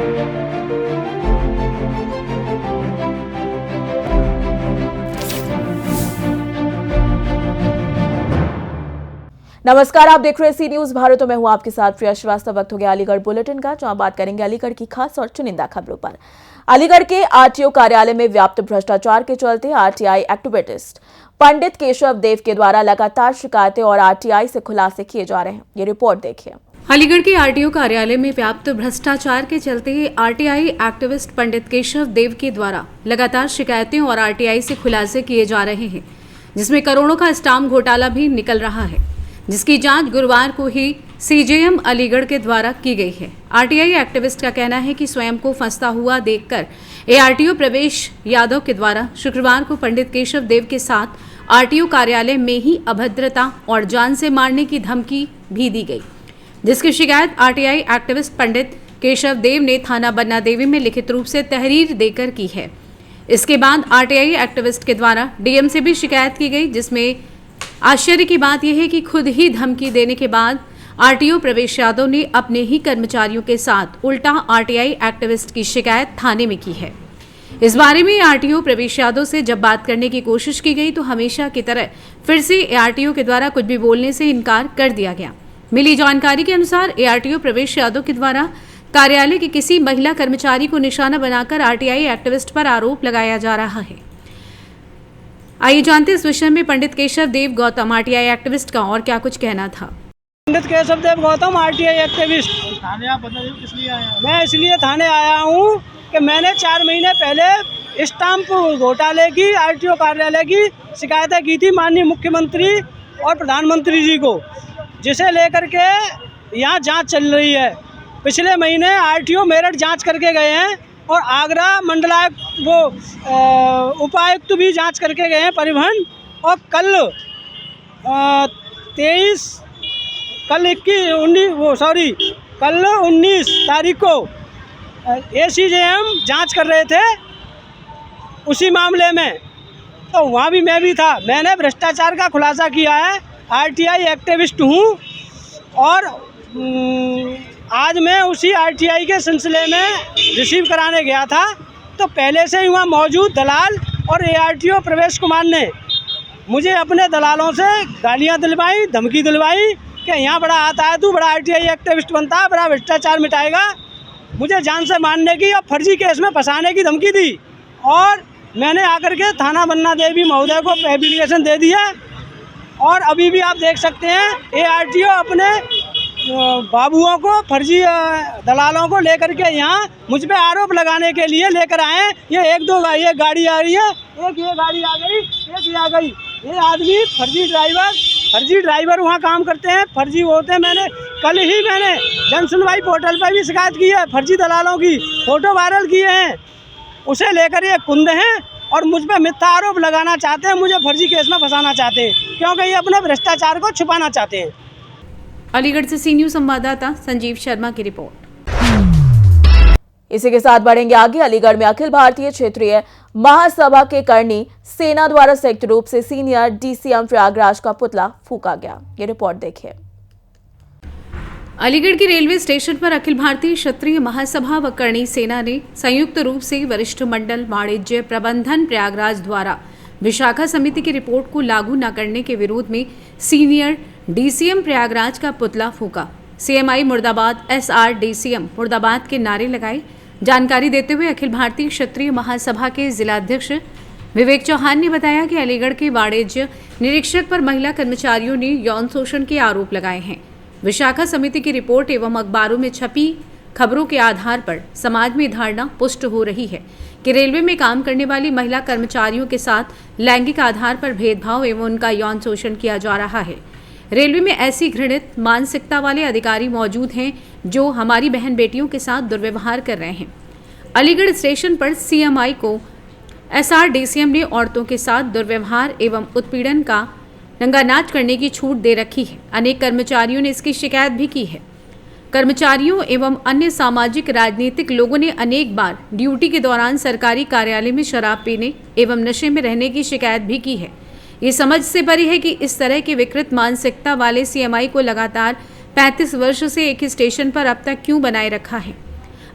नमस्कार, आप देख रहे हैं सी न्यूज भारत। मैं हूं आपके साथ प्रिया श्रीवास्तव। वक्त हो गया अलीगढ़ बुलेटिन का, जहां बात करेंगे अलीगढ़ की खास और चुनिंदा खबरों पर। अलीगढ़ के आरटीओ कार्यालय में व्याप्त भ्रष्टाचार के चलते आरटीआई एक्टिविस्ट पंडित केशव देव के द्वारा लगातार शिकायतें और आरटीआई से खुलासे किए जा रहे हैं। ये रिपोर्ट देखिए। अलीगढ़ के आरटीओ कार्यालय में व्याप्त भ्रष्टाचार के चलते आरटीआई एक्टिविस्ट पंडित केशव देव के द्वारा लगातार शिकायतें और आरटीआई से खुलासे किए जा रहे हैं, जिसमें करोड़ों का स्टाम्प घोटाला भी निकल रहा है, जिसकी जांच गुरुवार को ही सीजेएम अलीगढ़ के द्वारा की गई है। आरटीआई एक्टिविस्ट का कहना है कि स्वयं को फंसता हुआ देखकर एआरटीओ प्रवेश यादव के द्वारा शुक्रवार को पंडित केशव देव के साथ आरटीओ कार्यालय में ही अभद्रता और जान से मारने की धमकी भी दी गई, जिसकी शिकायत आरटीआई एक्टिविस्ट पंडित केशव देव ने थाना बन्ना देवी में लिखित रूप से तहरीर देकर की है। इसके बाद आरटीआई एक्टिविस्ट के द्वारा डीएम से भी शिकायत की गई, जिसमें आश्चर्य की बात यह है कि खुद ही धमकी देने के बाद आरटीओ प्रवेश यादव ने अपने ही कर्मचारियों के साथ उल्टा आरटीआई एक्टिविस्ट की शिकायत थाने में की है। इस बारे में आरटीओ प्रवेश यादव से जब बात करने की कोशिश की गई तो हमेशा की तरह फिर से एआरटीओ के द्वारा कुछ भी बोलने से इनकार कर दिया गया। मिली जानकारी के अनुसार एआरटीओ प्रवेश यादव के द्वारा कार्यालय की किसी महिला कर्मचारी को निशाना बनाकर आरटीआई एक्टिविस्ट पर आरोप लगाया जा रहा है। आइए जानते इस विषय में पंडित केशव देव गौतम आरटीआई एक्टिविस्ट का और क्या कुछ कहना था। Pandit Keshav Dev Gautam RTI activist. थाने आप बताइए किस लिए आए हैं? मैं इसलिए थाने आया हूँ कि मैंने 4 महीने पहले स्टाम्प घोटाले की आरटीओ कार्यालय की शिकायतें की थी माननीय मुख्यमंत्री और प्रधानमंत्री जी को, जिसे लेकर के यहाँ जांच चल रही है। पिछले महीने आरटीओ मेरठ जांच करके गए हैं और आगरा मंडलायुक्त उपायुक्त भी जांच करके गए हैं परिवहन। और कल 19 तारीख को एसीजेएम जांच कर रहे थे उसी मामले में, तो वहाँ भी मैं भी था। मैंने भ्रष्टाचार का खुलासा किया है। आरटीआई एक्टिविस्ट हूँ और आज मैं उसी आरटीआई के सिलसिले में रिसीव कराने गया था, तो पहले से ही वहाँ मौजूद दलाल और एआरटीओ प्रवेश कुमार ने मुझे अपने दलालों से गालियाँ दिलवाई, धमकी दिलवाई कि यहाँ बड़ा आता है, तू बड़ा आरटीआई एक्टिविस्ट बनता है, बड़ा भ्रष्टाचार मिटाएगा। मुझे जान से मारने की और फर्जी केस में फंसाने की धमकी दी और मैंने आकर के थाना बन्ना देवी महोदय को एप्लीकेशन दे दिया। और अभी भी आप देख सकते हैं एआरटीओ अपने बाबुओं को, फर्जी दलालों को लेकर के यहाँ मुझ पे आरोप लगाने के लिए लेकर आए। ये एक गाड़ी आ रही है, एक ये गाड़ी आ गई, एक ये आ गई। ये आदमी फर्जी ड्राइवर वहाँ काम करते हैं, फर्जी होते हैं। कल ही मैंने जन सुनवाई पोर्टल पर भी शिकायत की है, फर्जी दलालों की फोटो वायरल किए हैं। उसे लेकर ये कुंद हैं और मुझ पर मिथ्या आरोप लगाना चाहते हैं, मुझे फर्जी केस में फंसाना चाहते हैं, क्योंकि ये अपने भ्रष्टाचार को छुपाना चाहते हैं। अलीगढ़ से सी न्यूज संवाददाता संजीव शर्मा की रिपोर्ट। इसी के साथ बढ़ेंगे आगे। अलीगढ़ में अखिल भारतीय क्षेत्रीय महासभा के करनी सेना द्वारा संयुक्त रूप से सीनियर डीसीएम प्रयागराज का पुतला फूंका गया। ये रिपोर्ट देखिए। अलीगढ़ के रेलवे स्टेशन पर अखिल भारतीय क्षत्रिय महासभा व करणी सेना ने संयुक्त रूप से वरिष्ठ मंडल वाणिज्य प्रबंधन प्रयागराज द्वारा विशाखा समिति की रिपोर्ट को लागू न करने के विरोध में सीनियर डीसीएम प्रयागराज का पुतला फूंका। सीएमआई मुर्दाबाद, एसआर डीसीएम मुर्दाबाद के नारे लगाए। जानकारी देते हुए अखिल भारतीय क्षत्रिय महासभा के जिलाध्यक्ष विवेक चौहान ने बताया कि अलीगढ़ के वाणिज्य निरीक्षक पर महिला कर्मचारियों ने यौन शोषण के आरोप लगाए हैं। विशाखा समिति की रिपोर्ट एवं अखबारों में छपी खबरों के आधार पर समाज में धारणा पुष्ट हो रही है कि रेलवे में काम करने वाली महिला कर्मचारियों के साथ लैंगिक आधार पर भेदभाव एवं उनका यौन शोषण किया जा रहा है। रेलवे में ऐसी घृणित मानसिकता वाले अधिकारी मौजूद हैं जो हमारी बहन बेटियों के साथ दुर्व्यवहार कर रहे हैं। अलीगढ़ स्टेशन पर सीएमआई को एसआर डीसीएम ने औरतों के साथ दुर्व्यवहार एवं उत्पीड़न का रंगानाच करने की छूट दे रखी है। अनेक कर्मचारियों ने इसकी शिकायत भी की है। कर्मचारियों एवं अन्य सामाजिक राजनीतिक लोगों ने अनेक बार ड्यूटी के दौरान सरकारी कार्यालय में शराब पीने एवं नशे में रहने की शिकायत भी की है। ये समझ से परे है कि इस तरह की विकृत मानसिकता वाले सीएमआई को लगातार 35 वर्ष से एक ही स्टेशन पर अब तक क्यों बनाए रखा है।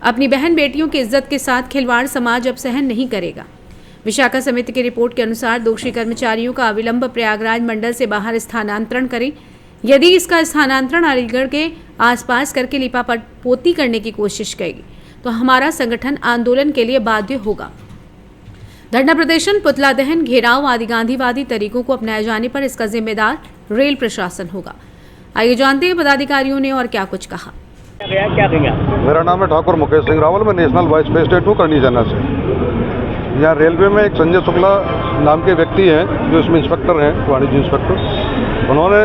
अपनी बहन बेटियों की इज्जत के साथ खिलवाड़ समाज अब सहन नहीं करेगा। विशाखा समिति की रिपोर्ट के अनुसार दोषी कर्मचारियों का अविलंब प्रयागराज मंडल से बाहर स्थानांतरण करें। यदि इसका स्थानांतरण अलीगढ़ के आसपास करके लिपापोती करने की कोशिश करेगी तो हमारा संगठन आंदोलन के लिए बाध्य होगा। धरना प्रदर्शन, पुतला दहन, घेराव आदि गांधीवादी तरीकों को अपनाए जाने पर इसका जिम्मेदार रेल प्रशासन होगा। आइए जानते हैं पदाधिकारियों ने और क्या कुछ कहा। क्या कहेंगे? मेरा नाम है ठाकुर मुकेश सिंह रावल। मैं नेशनल वाइस प्रेसिडेंट हूँ करनी सेना से। यहाँ रेलवे में एक संजय शुक्ला नाम के व्यक्ति हैं जो इसमें इंस्पेक्टर हैं, वाणिज्य इंस्पेक्टर। उन्होंने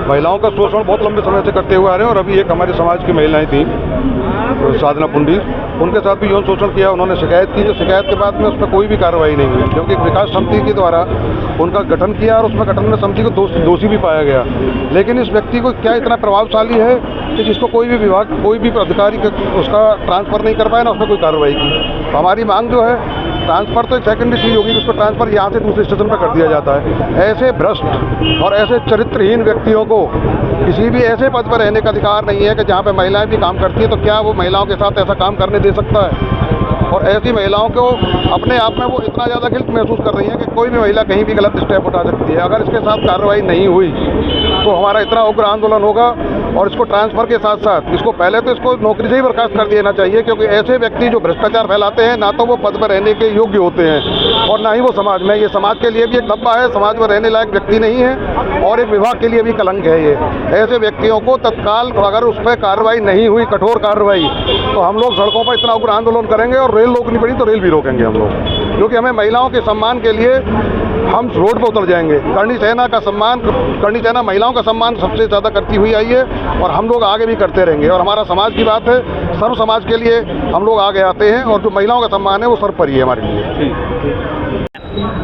महिलाओं का शोषण बहुत लंबे समय से करते हुए आ रहे हैं और अभी एक हमारे समाज की महिलाएं थी साधना पुंडी, उनके साथ भी यौन शोषण किया। उन्होंने शिकायत की, जो शिकायत के बाद में उस पर कोई भी कार्रवाई नहीं हुई, क्योंकि एक विकास समिति के द्वारा उनका गठन किया और उसमें गठन में समिति को दोषी भी पाया गया। लेकिन इस व्यक्ति को क्या इतना प्रभावशाली है कि जिसको कोई भी विभाग, कोई भी अधिकारी उसका ट्रांसफर नहीं कर पाया ना उसमें कोई कार्रवाई की। तो हमारी मांग जो है, ट्रांसफर तो एक सेकेंडरी चीज होगी, उसको ट्रांसफर यहाँ से दूसरे स्टेशन पर कर दिया जाता है। ऐसे भ्रष्ट और ऐसे चरित्रहीन व्यक्तियों को किसी भी ऐसे पद पर रहने का अधिकार नहीं है कि जहाँ पे महिलाएं भी काम करती हैं, तो क्या वो महिलाओं के साथ ऐसा काम करने दे सकता है? और ऐसी महिलाओं को अपने आप में वो इतना ज़्यादा गिल्ट महसूस कर रही हैं कि कोई भी महिला कहीं भी गलत स्टेप उठा सकती है। अगर इसके साथ कार्रवाई नहीं हुई तो हमारा इतना उग्र आंदोलन होगा। और इसको ट्रांसफर के साथ साथ इसको पहले तो इसको नौकरी से ही बर्खास्त कर देना चाहिए, क्योंकि ऐसे व्यक्ति जो भ्रष्टाचार फैलाते हैं ना तो वो पद पर रहने के योग्य होते हैं और ना ही वो समाज में, ये समाज के लिए भी एक धब्बा है, समाज में रहने लायक व्यक्ति नहीं है और एक विभाग के लिए भी कलंक है। ये ऐसे व्यक्तियों को तत्काल, अगर उस पर कार्रवाई नहीं हुई, कठोर कार्रवाई, तो हम लोग सड़कों पर इतना उग्र आंदोलन करेंगे और रेल रोकनी पड़ी तो रेल भी रोकेंगे हम लोग, क्योंकि हमें महिलाओं के सम्मान के लिए हम रोड पर उतर जाएंगे। करनी सेना का सम्मान, करनी सेना महिलाओं का सम्मान सबसे ज़्यादा करती हुई आई है और हम लोग आगे भी करते रहेंगे। और हमारा समाज की बात है, सर्व समाज के लिए हम लोग आगे आते हैं और जो महिलाओं का सम्मान है वो सर्वोपरि है हमारे लिए।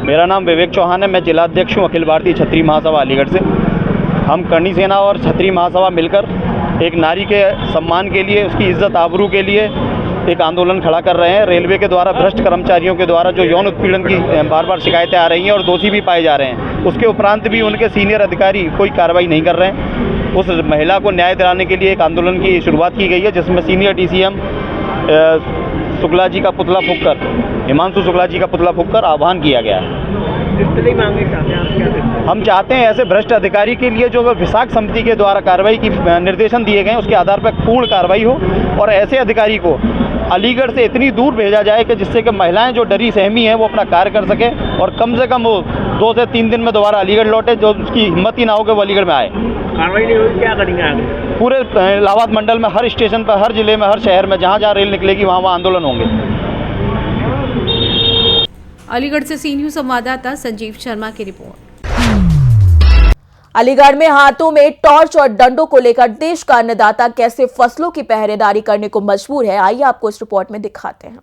मेरा नाम विवेक चौहान है। मैं जिलाध्यक्ष हूँ अखिल भारतीय क्षत्रिय महासभा अलीगढ़ से। हम करनी सेना और क्षत्रिय महासभा मिलकर एक नारी के सम्मान के लिए, उसकी इज्जत आबरू के लिए एक आंदोलन खड़ा कर रहे हैं। रेलवे के द्वारा भ्रष्ट कर्मचारियों के द्वारा जो यौन उत्पीड़न की बार बार शिकायतें आ रही हैं और दोषी भी पाए जा रहे हैं, उसके उपरांत भी उनके सीनियर अधिकारी कोई कार्रवाई नहीं कर रहे हैं। उस महिला को न्याय दिलाने के लिए एक आंदोलन की शुरुआत की गई है, जिसमें सीनियर DCM शुक्ला जी का पुतला फूंककर, हिमांशु शुक्ला जी का पुतला फूंककर आह्वान किया गया है। हम चाहते हैं ऐसे भ्रष्ट अधिकारी के लिए जो विशाख समिति के द्वारा कार्रवाई की निर्देशन दिए गए हैं उसके आधार पर पूर्ण कार्रवाई हो और ऐसे अधिकारी को अलीगढ़ से इतनी दूर भेजा जाए कि जिससे कि महिलाएं जो डरी सहमी हैं वो अपना कार्य कर सके और कम से कम वो 2 से 3 दिन में दोबारा अलीगढ़ लौटे, जो उसकी हिम्मत ही ना हो कि वो अलीगढ़ में आए। कार्रवाई नहीं हुई, क्या करेंगे आगे? पूरे इलाहाबाद मंडल में हर स्टेशन पर, हर जिले में, हर शहर में जहाँ जहाँ रेल निकलेगी वहाँ आंदोलन होंगे। अलीगढ़ से सी न्यूज़ संवाददाता संजीव शर्मा की रिपोर्ट। अलीगढ़ में हाथों में टॉर्च और डंडों को लेकर देश का अन्नदाता कैसे फसलों की पहरेदारी करने को मजबूर है, आइए आपको इस रिपोर्ट में दिखाते हैं।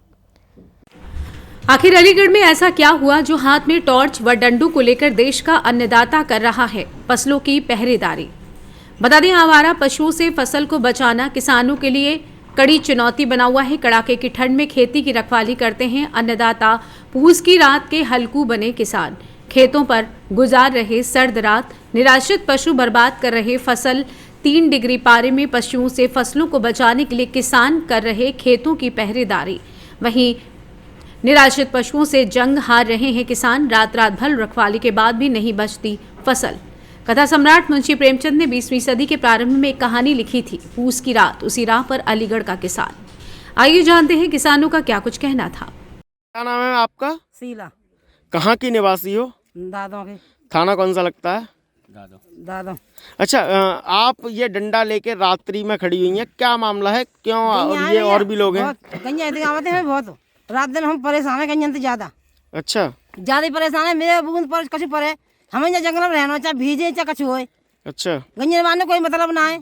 आखिर अलीगढ़ में ऐसा क्या हुआ जो हाथ में टॉर्च व डंडों को लेकर देश का अन्नदाता कर रहा है फसलों की पहरेदारी। बता दें, आवारा पशुओं से फसल को बचाना किसानों के लिए कड़ी चुनौती बना हुआ है। कड़ाके की ठंड में खेती की रखवाली करते हैं अन्नदाता, पूस की रात के हल्कू बने किसान। खेतों पर गुजार रहे सर्द रात, निराश्रित पशु बर्बाद कर रहे फसल। 3 डिग्री पारे में पशुओं से फसलों को बचाने के लिए किसान कर रहे खेतों की पहरेदारी। वहीं निराश्रित पशुओं से जंग हार रहे हैं किसान। रात रात भर रखवाली के बाद भी नहीं बचती फसल। कथा सम्राट मुंशी प्रेमचंद ने 20वीं सदी के प्रारंभ में एक कहानी लिखी थी, पूस की रात, उसी राह पर अलीगढ़ का किसान। आइए जानते हैं किसानों का क्या कुछ कहना था। क्या नाम है आपका? शीला। कहाँ की निवासी हो? दादों के। थाना कौन सा लगता है? दादों। अच्छा, आप ये डंडा लेके रात्रि में खड़ी हुई हैं, क्या मामला है? क्यों? और ये और भी लोग हैं? गंजा हैं बहुत, रात दिन हम परेशान है गंजन से ज्यादा। अच्छा, ज्यादा परेशान है। मेरे बूंद पर कछु परे, हमें जंगल में रहना, चाहे भीजे चाहे कछु हो। अच्छा, गंजन मारने कोई मतलब ना है।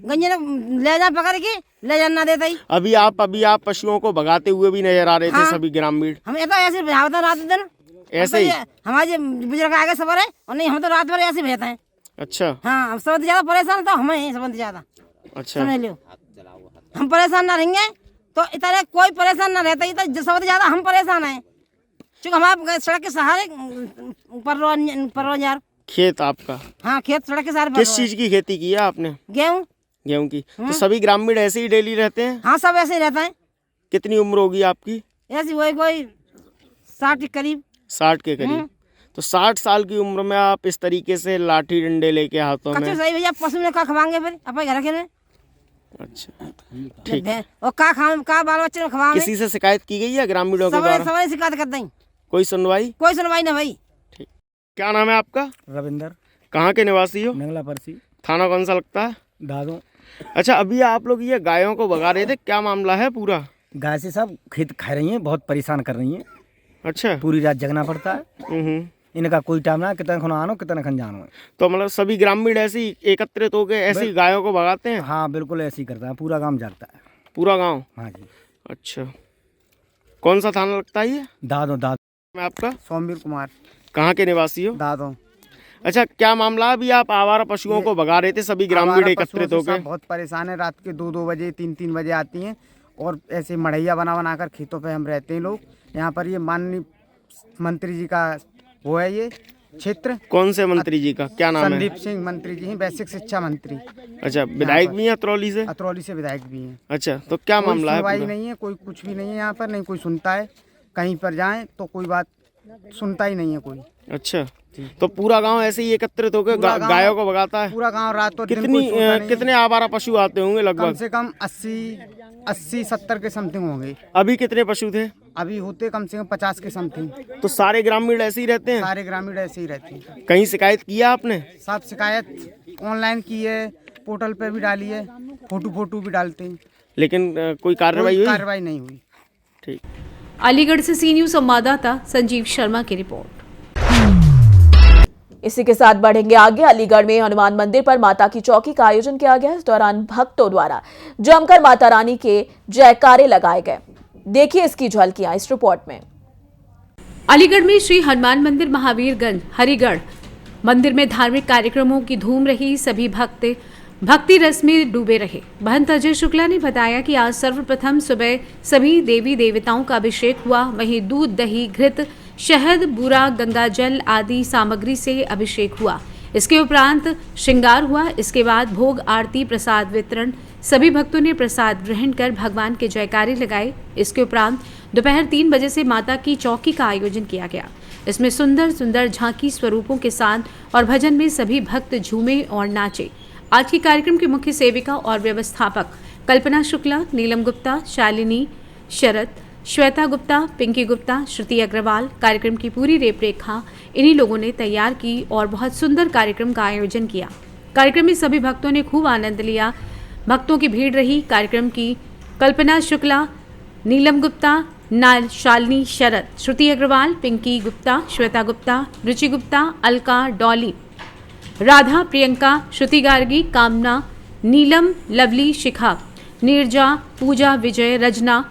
गंजन ले जा पकड़ के ले जाना देता ही। अभी आप पशुओं को भगाते हुए भी नजर आ रहे थे सभी ग्रामीण। हमें तो ऐसे भेजता रात दिन, ऐसे ही हमारे बुजुर्ग आगे सबर है और नहीं, हम तो रात भर ऐसे भेजते हैं। अच्छा, हाँ, सबसे ज्यादा परेशान तो हमें, सबसे ज्यादा। अच्छा, समझ लो, हम परेशान ना रहेंगे तो इतना कोई परेशान ना रहता, तो सबसे ज्यादा हम परेशान हैं, क्योंकि हमारे सड़क के सहारे पर यार खेत आपका? हाँ, खेत सड़क के सहारे। किस चीज की खेती की है आपने? गेहूँ। गेहूं की। तो सभी ग्रामीण ऐसे ही डेली रहते हैं? हाँ, सब ऐसे ही रहता है। कितनी उम्र होगी आपकी? ऐसी वही कोई 60 के करीब। 60 के करीब। तो 60 साल की उम्र में आप इस तरीके से लाठी डंडे लेके हाथों कच्चे में। सही भैया, पशु ने का खवाएंगे फिर अपने घर के ने। अच्छा, ठीक। और का खाम का बाल बच्चे में खवाएंगे। किसी से शिकायत की गई है ग्रामीणों के द्वारा? सबने शिकायत कर दें, कोई सुनवाई? कोई सुनवाई ना भाई। ठीक। क्या नाम है आपका? रविंदर। कहाँ के निवासी हो? नंगला परसी। थाना कौन सा लगता है? दादो। अच्छा, अभी आप लोग ये गायों को भगा रहे थे, क्या मामला है पूरा? गाय से सब खेत खा रही हैं, बहुत परेशान कर रही हैं। अच्छा। पूरी रात जगना पड़ता है। इनका कोई टाइम ना, कितना खन आनो कितना खन जानो है। तो मतलब सभी ग्रामीण ऐसी एकत्रित होकर ऐसी गायों को भगाते हैं? हाँ बिल्कुल ऐसे ही करता है, पूरा गांव जागता है। पूरा गांव? हाँ जी। अच्छा, कौन सा थाना लगता है ये? दादो। मैं आपका? सोमवीर कुमार। कहाँ के निवासी हो? दादो। अच्छा, क्या मामला है? अभी आप आवारा पशुओं को भगा रहे थे, सभी ग्रामीण एकत्रित होकर। बहुत परेशान है, रात के 2-2 बजे 3-3 बजे आती हैं और ऐसे मढ़ैया बना कर खेतों पे हम रहते हैं लोग। यहाँ पर ये माननीय मंत्री जी का वो है ये क्षेत्र। कौन से मंत्री जी का क्या नाम है? संदीप सिंह मंत्री जी हैं, बेसिक शिक्षा मंत्री। अच्छा, विधायक भी हैं अतरौली से? अतरौली से विधायक भी हैं। अच्छा, तो क्या मामला है? सुनवाई नहीं है, कोई कुछ भी नहीं है यहाँ पर, नहीं कोई सुनता है। कहीं पर जाएं तो कोई बात सुनता ही नहीं है कोई। अच्छा, तो पूरा गांव ऐसे ही एकत्रित होकर गायों को भगाता है? पूरा गांव रात और दिन कोई सोता नहीं है। कितने आवारा पशु आते होंगे कम लगभग? से कम 80-70 के समथिंग होंगे। अभी कितने पशु थे? अभी होते कम से कम 50 के समथिंग। तो सारे ग्रामीण ऐसे ही रहते हैं? सारे ग्रामीण ऐसे ही रहते हैं। कहीं शिकायत किया आपने? सब शिकायत ऑनलाइन की है, पोर्टल पे भी डाली है, फोटो भी डालते हैं, लेकिन कोई कार्रवाई हुई? कार्रवाई नहीं हुई। ठीक। अलीगढ़ से सी न्यूज संवाददाता संजीव शर्मा की रिपोर्ट। इसी के साथ बढ़ेंगे आगे। अलीगढ़ में हनुमान मंदिर पर माता की चौकी का आयोजन किया गया। इस दौरान भक्तों द्वारा जमकर माता रानी के जयकारे लगाए गए। देखिए इसकी झलकियां इस रिपोर्ट में। अलीगढ़ में श्री हनुमान मंदिर महावीरगंज हरिगढ़ मंदिर में धार्मिक कार्यक्रमों की धूम रही। सभी भक्ति रस में डूबे रहे। महंत अजय शुक्ला ने बताया कि आज सर्वप्रथम सुबह सभी देवी देवताओं का अभिषेक हुआ। वहीं दूध, दही, घृत, शहद, बूरा, गंगा जल आदि सामग्री से अभिषेक हुआ। इसके उपरांत श्रृंगार हुआ। इसके बाद भोग, आरती, प्रसाद वितरण। सभी भक्तों ने प्रसाद ग्रहण कर भगवान के जयकारे लगाए। इसके उपरांत दोपहर 3 बजे से माता की चौकी का आयोजन किया गया। इसमें सुंदर सुंदर झांकी स्वरूपों के साथ और भजन में सभी भक्त झूमे और नाचे। आज के कार्यक्रम के मुख्य सेविका और व्यवस्थापक कल्पना शुक्ला, नीलम गुप्ता, शालिनी शरद, श्वेता गुप्ता, पिंकी गुप्ता, श्रुति अग्रवाल। कार्यक्रम की पूरी रूपरेखा इन्हीं लोगों ने तैयार की और बहुत सुंदर कार्यक्रम का आयोजन किया। कार्यक्रम में सभी भक्तों ने खूब आनंद लिया। भक्तों की भीड़ रही। कार्यक्रम की कल्पना शुक्ला, नीलम गुप्ता, शालिनी शरद, श्रुति अग्रवाल, पिंकी गुप्ता, श्वेता गुप्ता, रुचि गुप्ता, अलका, डॉली, राधा, प्रियंका, श्रुति गार्गी, कामना, नीलम, लवली, शिखा, नीरजा, पूजा, विजय, रजना,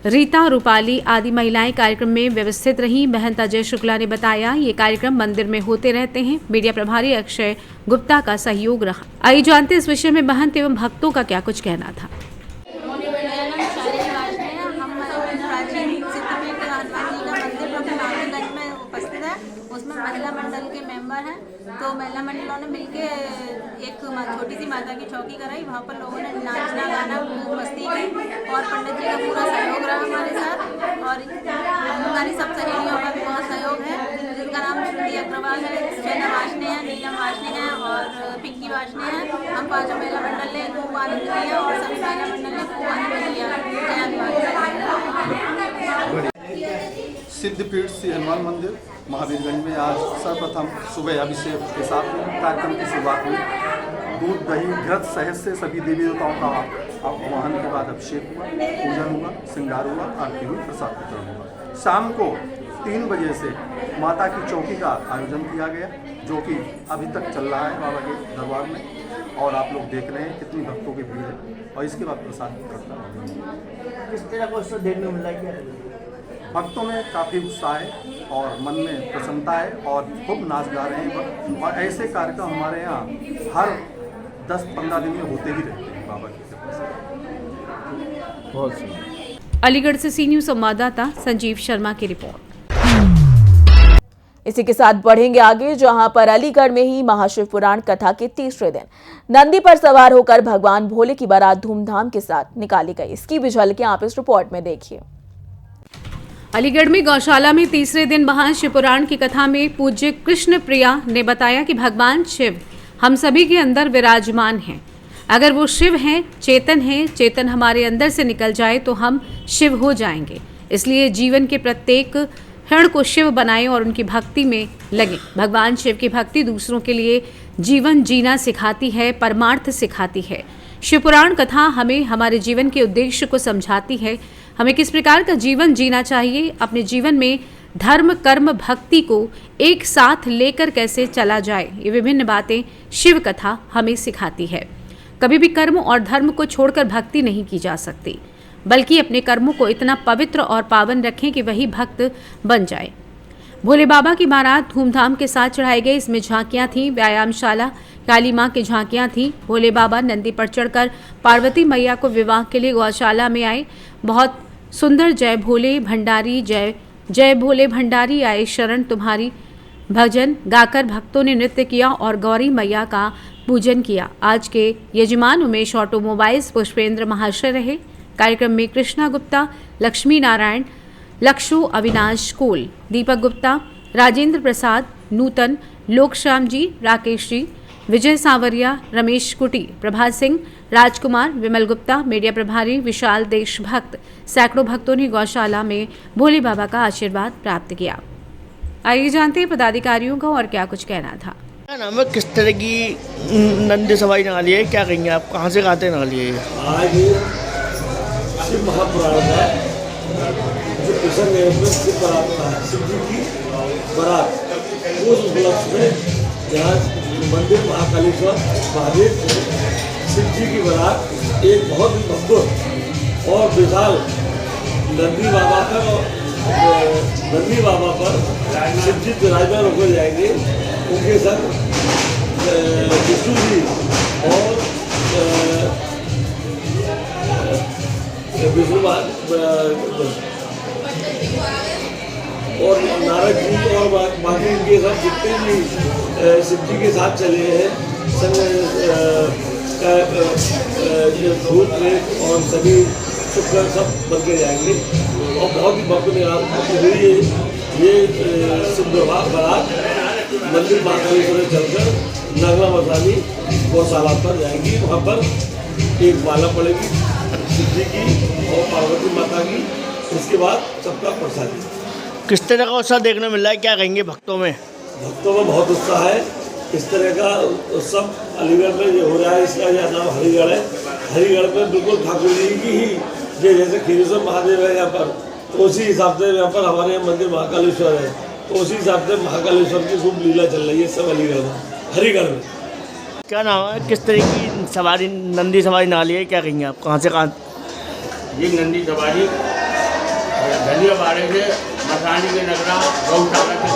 रीता, रूपाली आदि महिलाएं कार्यक्रम में व्यवस्थित रहीं। महंत अजय शुक्ला ने बताया ये कार्यक्रम मंदिर में होते रहते हैं। मीडिया प्रभारी अक्षय गुप्ता का सहयोग रहा। आइए जानते इस विषय में महंत एवं भक्तों का क्या कुछ कहना था। उसमें महिला मंडल के मेंबर हैं, तो महिला मंडलों ने मिलके एक छोटी सी माता की चौकी कराई। वहाँ पर लोगों ने नाचना, गाना, मस्ती की और पंडित जी का पूरा सहयोग रहा हमारे साथ। और हमारी सब सहेलियों का भी बहुत सहयोग है, जिनका नाम श्रुति अग्रवाल है, श्वेता वाशने हैं, नीलम वाशने हैं और पिंकी वाशने हैं। हम 5 महिला मंडल ने खूब आनंद लिया और सभी महिला मंडल ने खूब आनंद लिया। सिद्धपीठ श्री हनुमान मंदिर महावीरगंज में आज सर्वप्रथम सुबह अभिषेक के साथ कार्यक्रम की शुरुआत हुई। दूध, दही, घृत, शहद से सभी देवी देवताओं का आवाहन के बाद अभिषेक हुआ, पूजन हुआ, श्रृंगार हुआ, आरती हुई, प्रसाद वितरण हुआ। शाम को 3 बजे से माता की चौकी का आयोजन किया गया, जो कि अभी तक चल रहा है बाबा के दरबार में। और आप लोग देख रहे हैं कितनी भक्तों की भीड़ है। और इसके बाद प्रसाद वितरण। किस तरह को उससे देखने मिला क्या? भक्तों में काफ़ी उत्साह है और मन में प्रसन्नता है और खूब नाच गा रहे हैं भक्त। और ऐसे कार्यक्रम हमारे यहाँ हर 10-15 दिन में होते ही रहते हैं बाबा की कृपा से। बहुत सुंदर। अलीगढ़ से सी न्यूज संवाददाता संजीव शर्मा की रिपोर्ट। इसी के साथ बढ़ेंगे आगे, जहां पर अलीगढ़ में ही महाशिव पुराण कथा के तीसरे दिन नंदी पर सवार होकर भगवान भोले की बारात धूमधाम के साथ निकाली गई। इसकी भी झलकियां आप इस रिपोर्ट में देखिए। अलीगढ़ में गौशाला में तीसरे दिन महाशिव पुराण की कथा में पूज्य कृष्ण प्रिया ने बताया कि भगवान शिव हम सभी के अंदर विराजमान हैं। अगर वो शिव हैं, चेतन हैं, चेतन हमारे अंदर से निकल जाए तो हम शिव हो जाएंगे। इसलिए जीवन के प्रत्येक क्षण को शिव बनाएं और उनकी भक्ति में लगें। भगवान शिव की भक्ति दूसरों के लिए जीवन जीना सिखाती है, परमार्थ सिखाती है। शिव पुराण कथा हमें हमारे जीवन के उद्देश्य को समझाती है, हमें किस प्रकार का जीवन जीना चाहिए, अपने जीवन में धर्म, कर्म, भक्ति को एक साथ लेकर कैसे चला जाए, ये विभिन्न बातें शिव कथा हमें सिखाती है। कभी भी कर्म और धर्म को छोड़कर भक्ति नहीं की जा सकती, बल्कि अपने कर्मों को इतना पवित्र और पावन रखें कि वही भक्त बन जाए। भोले बाबा की बारात धूमधाम के साथ चढ़ाई गई। इसमें झांकियां थीं, व्यायामशाला, काली मां की झांकियां थीं। भोले बाबा नंदी पर चढ़कर पार्वती मैया को विवाह के लिए गौशाला में आए। बहुत सुंदर जय भोले भंडारी, जय जय भोले भंडारी आए शरण तुम्हारी भजन गाकर भक्तों ने नृत्य किया और गौरी मैया का पूजन किया। आज के यजमान उमेश ऑटोमोबाइल्स पुष्पेंद्र महाशय रहे। कार्यक्रम में कृष्णा गुप्ता, लक्ष्मी नारायण, लक्षु, अविनाश कोल, दीपक गुप्ता, राजेंद्र प्रसाद, नूतन, लोकश्याम जी, राकेश जी, विजय सांवरिया, रमेश कुटी, प्रभात सिंह, राजकुमार, विमल गुप्ता, मीडिया प्रभारी विशाल देशभक्त, सैकड़ों भक्तों ने गौशाला में भोले बाबा का आशीर्वाद प्राप्त किया। आइए जानते हैं पदाधिकारियों का और क्या कुछ कहना था। क्या नाम है, किस तरह की नंदी सवारी निकाली है, क्या कहेंगे आप, कहाँ से खाते निकाली है? आज शिव महापुराण का जो प्रसंग है उसमें शिव बारात का है, शिव जी की बारात, उस उपलक्ष्य में जहाँ मंदिर महाकालेश्वर महादेव शिव जी की बारात एक बहुत ही भव्य और विशाल नंदी बाबा पर शिव जी विराजमान होकर जाएंगे। उनके संग विष्णु जी और और नारद जी और बाकी इनके सब जितने भी शिव जी के साथ चले हैं भूत प्रेत और सभी शुक्र सब बन के जाएंगे और बहुत ही भव्य ये शिव बारात मंदिर महाकालेश्वर में चलकर नगरा मसानी गौशाला पर जाएंगी। वहाँ पर एक माला पड़ेगी शिव जी की और पार्वती माता की, उसके बाद सबका प्रसाद। किस तरह का उत्साह देखने मिल रहा है, क्या कहेंगे भक्तों में? भक्तों में बहुत उत्साह है। इस तरह का उत्सव अलीगढ़ में जो हो रहा है, इसका यह नाम हरिगढ़ है। हरिगढ़ में बिल्कुल ठाकुर जी की ही जैसे खीरेश्वर महादेव है यहाँ पर, तो उसी हिसाब से यहाँ पर हमारे मंदिर महाकालेश्वर है, तो उसी हिसाब से महाकालेश्वर की खूब लीला चल रही है सब अलीगढ़ में, हरिगढ़ में। क्या नाम है, किस तरह की सवारी नंदी सवारी निकाली है, क्या कहेंगे आप, कहाँ से कहाँ? ये नंदी सवारी धनिया बाड़े से मसानी के नगरा गौशाला के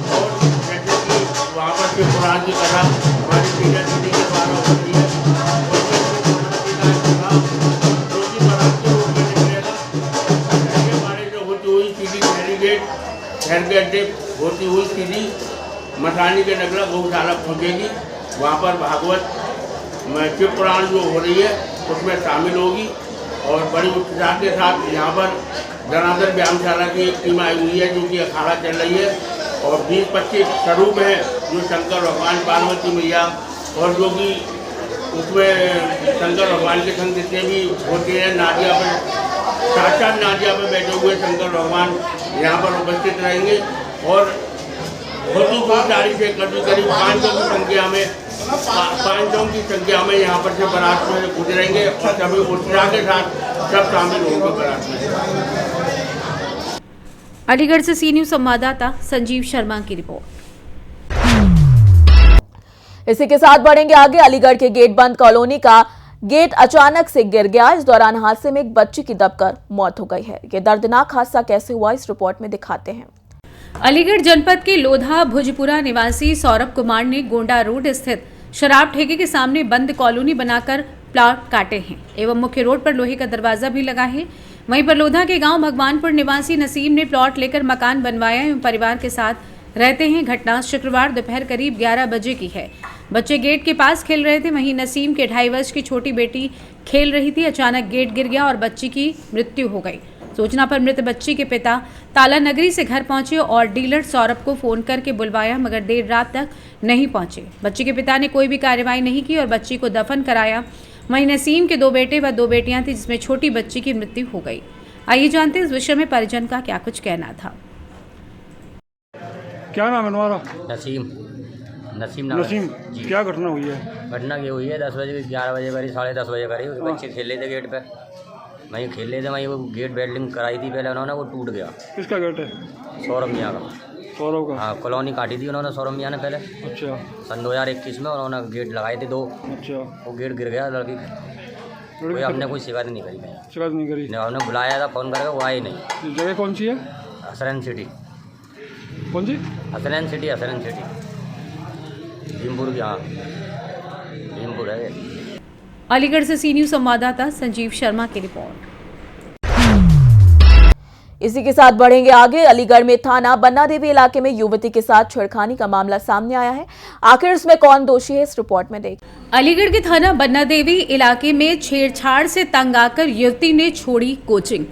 और जैसे कि वहाँ पर के पुराण की कथा हमारी पीढ़ी के द्वारा होती है शहर के अड्डे होती हुई सीधी मसानी के नगरा गौशाला पहुँचेगी। वहाँ पर भागवत शिव पुराण जो हो रही है उसमें शामिल होगी और बड़ी उत्साह के साथ यहाँ पर जनार्दन व्यायामशाला की एक टीम आई हुई है जो कि अखाड़ा चल रही है और 20-25 स्वरूप हैं जो शंकर भगवान, पार्वती मैया और जो कि उसमें शंकर भगवान के संग जितने भी होते हैं नादिया पर, साक्षात नादिया पर बैठे हुए शंकर भगवान यहाँ पर उपस्थित रहेंगे और बहुत ही गुरुदारी से करीब 500 की संख्या में 500 की संख्या में यहाँ पर से बारात में गुजरेंगे और सभी उत्साह के साथ सब शामिल होंगे बारात में। अलीगढ़ से सी न्यूज़ संवाददाता संजीव शर्मा की रिपोर्ट। इसी के साथ बढ़ेंगे आगे। अलीगढ़ के गेट बंद कॉलोनी का गेट अचानक से गिर गया। इस दौरान हादसे में एक बच्ची की दबकर मौत हो गई है। ये दर्दनाक हादसा कैसे हुआ, इस रिपोर्ट में दिखाते हैं। अलीगढ़ जनपद के लोधा भुजपुरा निवासी सौरभ कुमार ने गोंडा रोड स्थित शराब ठेके के सामने बंद कॉलोनी बनाकर प्लॉट काटे हैं एवं मुख्य रोड पर लोहे का दरवाजा भी लगा है। वहीं परलोधा के गांव भगवानपुर निवासी नसीम ने प्लॉट लेकर मकान बनवाया एवं परिवार के साथ रहते हैं। घटना शुक्रवार दोपहर करीब 11 बजे की है। बच्चे गेट के पास खेल रहे थे। वहीं नसीम के 2.5 वर्ष की छोटी बेटी खेल रही थी। अचानक गेट गिर गया और बच्ची की मृत्यु हो गई। सूचना पर मृत बच्ची के पिता ताला नगरी से घर पहुंचे और डीलर सौरभ को फोन करके बुलवाया, मगर देर रात तक नहीं पहुंचे। बच्ची के पिता ने कोई भी कार्रवाई नहीं की और बच्ची को दफन कराया। वहीं नसीम के 2 बेटे व 2 बेटियां थी, जिसमें छोटी बच्ची की मृत्यु हो गई। आइए जानते हैं इस विषय में परिजन का क्या कुछ कहना था। क्या नाम है तुम्हारा? नसीम क्या घटना हुई है? घटना ये हुई है 10 बजे 11 बजे करीब 10:30 बजे करीब बच्चे खेल रहे थे गेट पे। वहीं खेल रहे थे, वहीं वो गेट वेल्डिंग कराई थी पहले उन्होंने, वो टूट गया। किसका गेट है? सौरभ मियाँ का। सौरभ का? हाँ, कॉलोनी काटी थी उन्होंने सौरभ मियाँ ने पहले। अच्छा। सन 2021 में उन्होंने गेट लगाए थे 2। अच्छा। वो गेट गिर गया लड़की। कोई हमने कोई शिकायत नहीं करी। शिकायत नहीं करी? हमने बुलाया था फ़ोन करके, वो आए नहीं। जगह कौन सी है? हसनैन सिटी। कौन सी? हसनैन सिटी भीमपुर की। हाँ, भीमपुर है। अलीगढ़ से सी न्यूज़ संवाददाता संजीव शर्मा की रिपोर्ट। इसी के साथ बढ़ेंगे आगे। अलीगढ़ में थाना बन्ना देवी इलाके में युवती के साथ छेड़खानी का मामला सामने आया है। आखिर इसमें कौन दोषी है, इस रिपोर्ट में देखें। अलीगढ़ के थाना बन्ना देवी इलाके में छेड़छाड़ से तंग आकर युवती ने छोड़ी कोचिंग।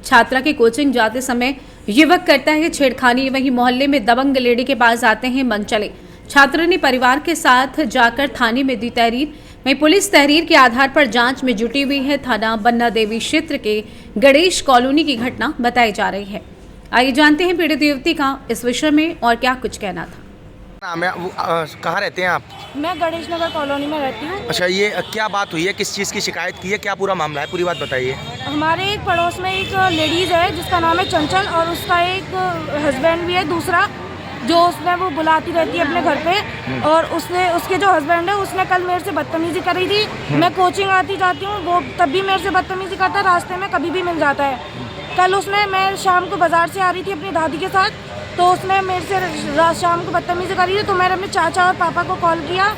छात्रा की कोचिंग जाते समय युवक करता है छेड़खानी। वहीं मोहल्ले में दबंग लेडी के पास आते हैं मनचले। छात्र ने परिवार के साथ जाकर थाने में दी तहरीर। वहीं पुलिस तहरीर के आधार पर जांच में जुटी हुई है। थाना बन्ना देवी क्षेत्र के गणेश कॉलोनी की घटना बताई जा रही है। आइए जानते हैं पीड़ित युवती का इस विषय में और क्या कुछ कहना था। कहाँ रहते हैं आप? मैं गणेश नगर कॉलोनी में रहती हूँ। अच्छा, ये क्या बात हुई है? किस चीज़ की शिकायत की है? क्या पूरा मामला है? पूरी बात बताइए। हमारे एक पड़ोस में एक लेडीज़ है जिसका नाम है चंचल, और उसका एक हस्बैंड भी है दूसरा, जो उसने वो बुलाती रहती है अपने घर पे। और उसके जो हस्बैंड है उसने कल मेरे से बदतमीजी करी थी। मैं कोचिंग आती जाती हूँ, वो तब भी मेरे से बदतमीजी करता है, रास्ते में कभी भी मिल जाता है। कल मैं शाम को बाजार से आ रही थी अपनी दादी के साथ, तो उसने मेरे से शाम को बदतमीजी करी थी। तो मैंने अपने चाचा और पापा को कॉल किया,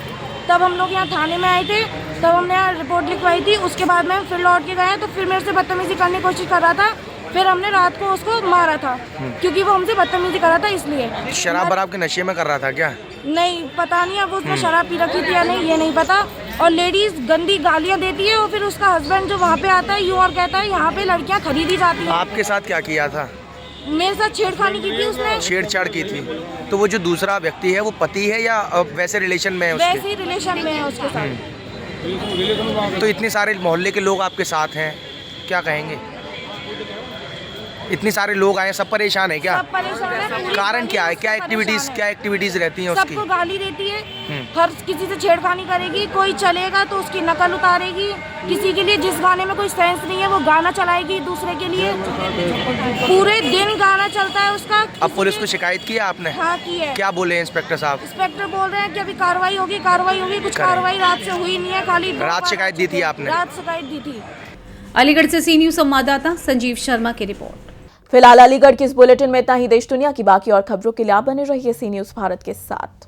तब हम लोग यहाँ थाने में आए थे, तब हमने यहाँ रिपोर्ट लिखवाई थी। उसके बाद में फिर लौट के गए तो फिर मेरे से बदतमीजी करने की कोशिश कर रहा था। फिर हमने रात को उसको मारा था क्योंकि वो हमसे बदतमीजी कर रहा था, इसलिए। शराब वराब के नशे में कर रहा था क्या? नहीं, पता नहीं अब उसने शराब पी रखी थी या नहीं, ये नहीं पता। और लेडीज गंदी गालियाँ देती है, और फिर उसका हस्बैंड जो वहाँ पे आता है यूँ और कहता है यहाँ पे लड़कियाँ खरीदी जाती हैं। आपके साथ क्या किया था? मेरे साथ छेड़खानी की थी उसने। छेड़छाड़ की थी। तो वो जो दूसरा व्यक्ति है वो पति है या वैसे रिलेशन में है उसके? वैसे ही रिलेशन में है उसके साथ। तो इतने सारे मोहल्ले के लोग आपके साथ हैं, क्या कहेंगे? इतने सारे लोग आए, सब परेशान है क्या? सब परेशान है। कारण क्या है? क्या एक्टिविटीज रहती हैं उसकी? सबको गाली देती है, हर किसी से छेड़खानी करेगी। कोई चलेगा तो उसकी नकल उतारेगी। किसी के लिए जिस गाने में कोई सेंस नहीं है वो गाना चलाएगी दूसरे के लिए। पूरे दिन गाना चलता है उसका। अब पुलिस को शिकायत की है आपने? हाँ, की है। क्या बोले इंस्पेक्टर साहब? इंस्पेक्टर बोल रहे हैं कि अभी कार्रवाई होगी। कुछ कार्रवाई रात से हुई नहीं है, खाली रात शिकायत दी थी आपने? रात शिकायत दी थी। अलीगढ़ से सी न्यूज़ संवाददाता संजीव शर्मा की रिपोर्ट। फिलहाल अलीगढ़ की इस बुलेटिन में इतना ही। देश दुनिया की बाकी और खबरों के लिए आप बने रहिए सी न्यूज़ भारत के साथ।